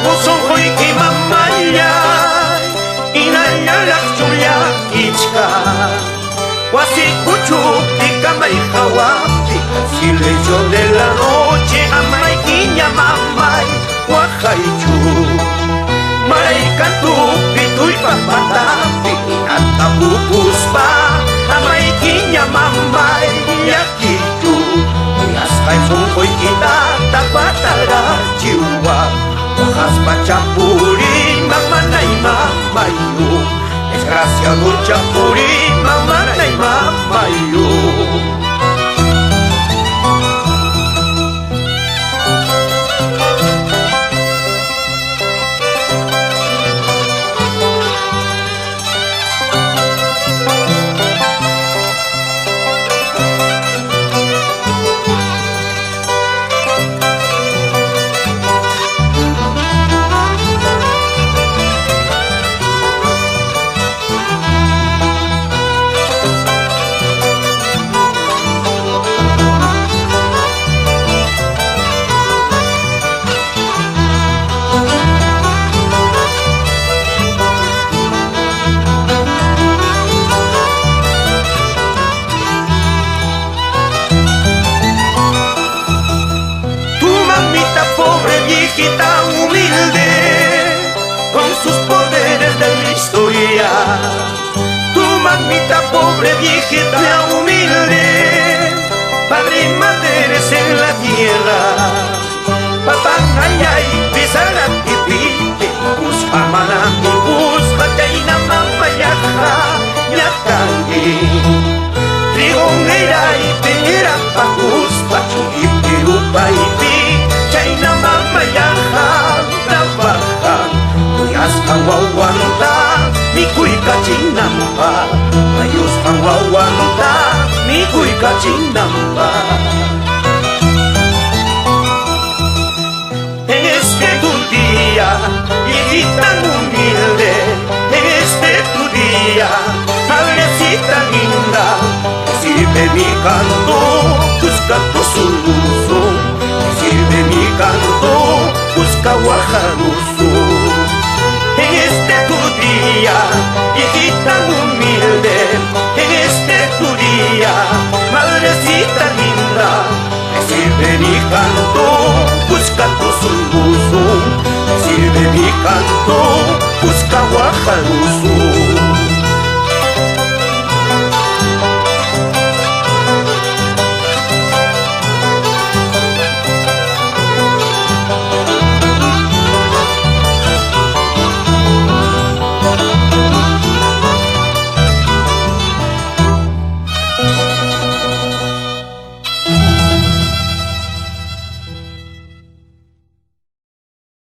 Usoy kimamaya inayalak chuyakichka Wasi kuchuk di kamay hawapi Silencio de la noche amay kinya mamay Wakaychu Malaikat pitu'y papatapi At tapupus pa amay kinya mamay Yakichu Uyas kay sungkoy kita tapatara jiwa Wakas pacapuri mamanay mamayo Desgraciado chapuri mamanay mamayo Viejita humilde con sus poderes de la historia tu mamita pobre viejita humilde padre y madres en la tierra papá ayay pisara tipipe busca manami busca chaina mama yaja yakangi trigo nera y pera pacus pachu y pirupa y pi Chayna mama yaha trabaja Uyas kang wawanta Mikuy kachinampa Ayos kang wawanta Mikuy kachinampa En este tu día Viejita humilde En este tu día Madrecita linda Recibe mi canto Tus cantos soluzo Recibe mi canto, busca guajaruso En este tu día, viejita humilde En este tu día, madrecita linda Recibe mi canto, busca tu soluzo Recibe mi canto, busca guajaruso